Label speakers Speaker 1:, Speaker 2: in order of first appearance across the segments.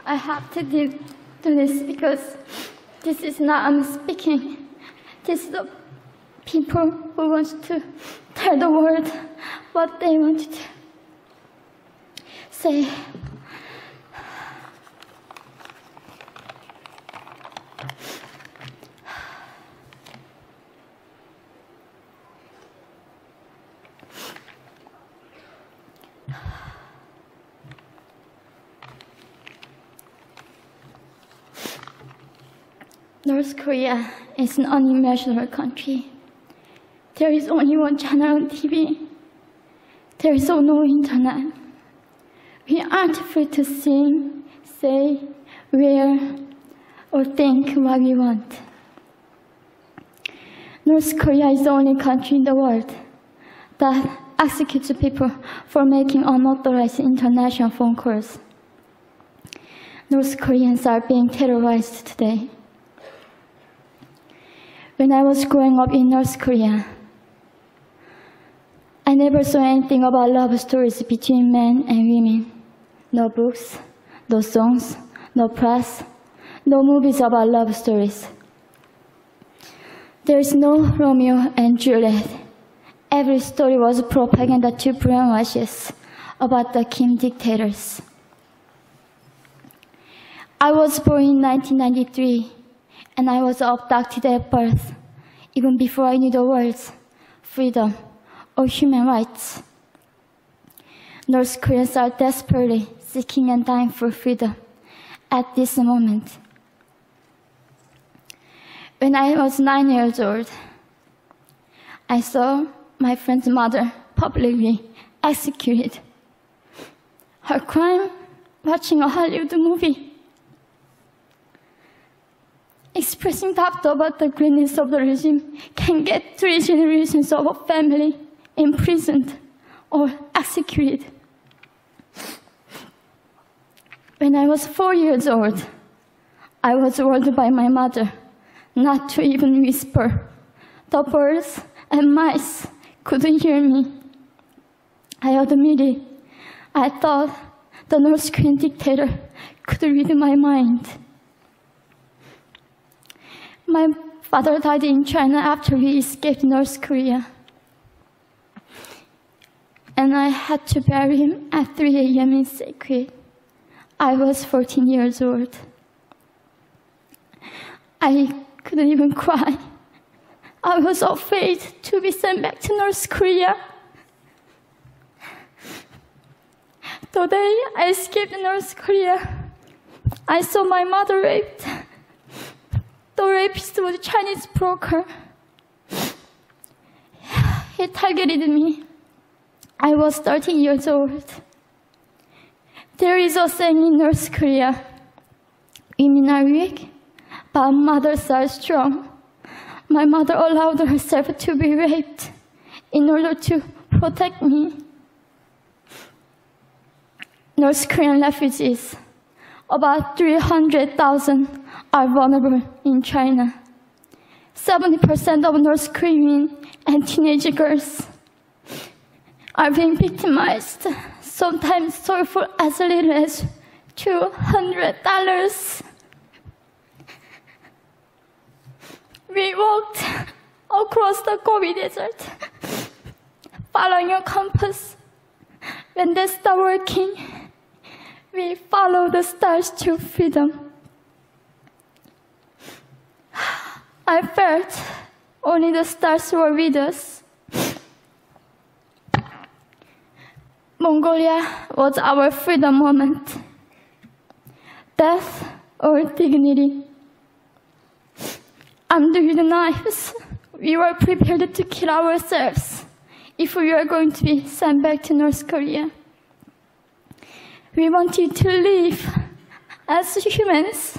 Speaker 1: I have to do this because this is not I'm speaking. This is the people who want to tell the world what they want to say. North Korea is an unimaginable country. There is only one channel on TV. There is no internet. We aren't free to sing, say, wear, or think what we want. North Korea is the only country in the world that executes people for making unauthorized international phone calls. North Koreans are being terrorized today. When I was growing up in North Korea, I never saw anything about love stories between men and women. No books, no songs, no press, no movies about love stories. There is no Romeo and Juliet. Every story was propaganda to brainwash us about the Kim dictators. I was born in 1993. And I was abducted at birth, even before I knew the words freedom or human rights. North Koreans are desperately seeking and dying for freedom at this moment. When I was 9 years old, I saw my friend's mother publicly executed. Her crime? Watching a Hollywood movie. Expressing doubt about the greatness of the regime can get 3 generations of a family imprisoned or executed. When I was 4 years old, I was warned by my mother not to even whisper. The birds and mice couldn't hear me. I admitted I thought the North Korean dictator could read my mind. My father died in China after he escaped North Korea. And I had to bury him at 3 a.m. in secret. I was 14 years old. I couldn't even cry. I was afraid to be sent back to North Korea. The day I escaped North Korea, I saw my mother raped. The rapist was a Chinese broker. He targeted me. I was 13 years old. There is a saying in North Korea, women are weak, but mothers are strong. My mother allowed herself to be raped in order to protect me. North Korean refugees, about 300,000, are vulnerable in China. 70% of North Korean and teenage girls are being victimized, sometimes sold for as little as $200. We walked across the Gobi Desert, following a compass. When they stopped working, we followed the stars to freedom. I felt only the stars were with us. Mongolia was our freedom moment. Death or dignity. Armed with knives, we were prepared to kill ourselves if we were going to be sent back to North Korea. We wanted to live as humans.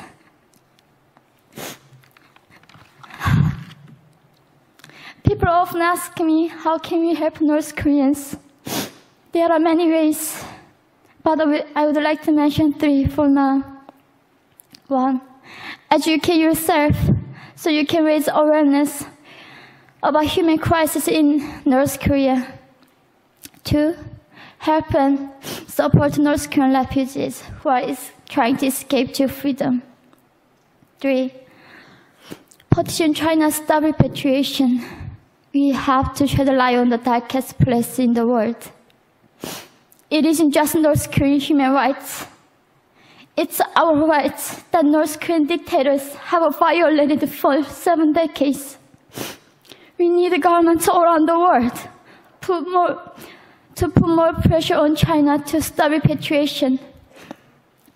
Speaker 1: People often ask me, how can we help North Koreans? There are many ways, but I would like to mention 3 for now. 1, educate yourself so you can raise awareness about human crisis in North Korea. 2, help and support North Korean refugees who are trying to escape to freedom. 3. Petition China stop repatriation. We have to shed light on the darkest place in the world. It isn't just North Korean human rights. It's our rights that North Korean dictators have violated for 7 decades. We need governments all around the world to put more pressure on China to stop repatriation.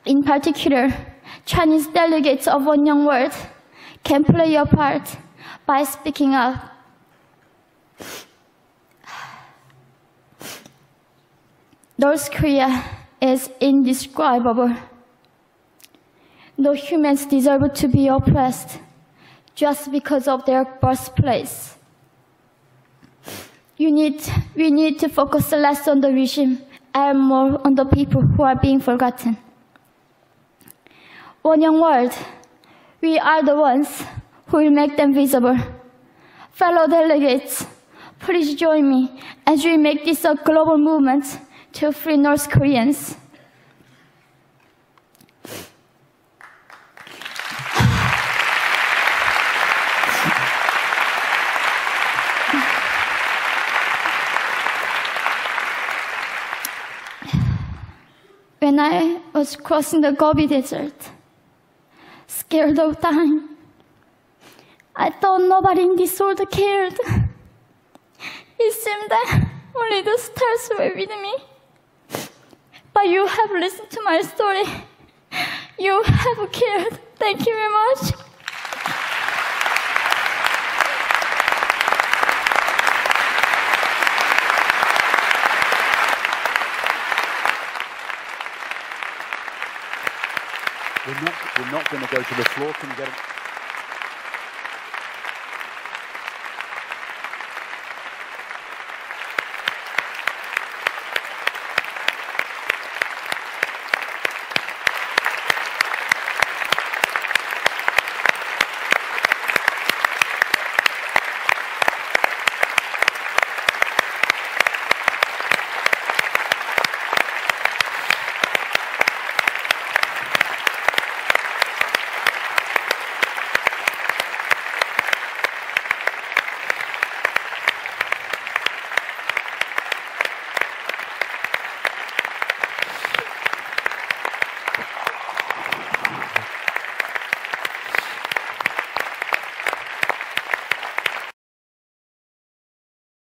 Speaker 1: In particular, Chinese delegates of One Young World can play a part by speaking up. North Korea is indescribable. No humans deserve to be oppressed just because of their birthplace. We need to focus less on the regime and more on the people who are being forgotten. One Young World, we are the ones who will make them visible. Fellow delegates, please join me as we make this a global movement to free North Koreans. When I was crossing the Gobi Desert, scared of dying, I thought nobody in this world cared. It seemed that only the stars were with me. But you have listened to my story. You have cared. Thank you very much.
Speaker 2: We're not going to go to the floor. Can you get it?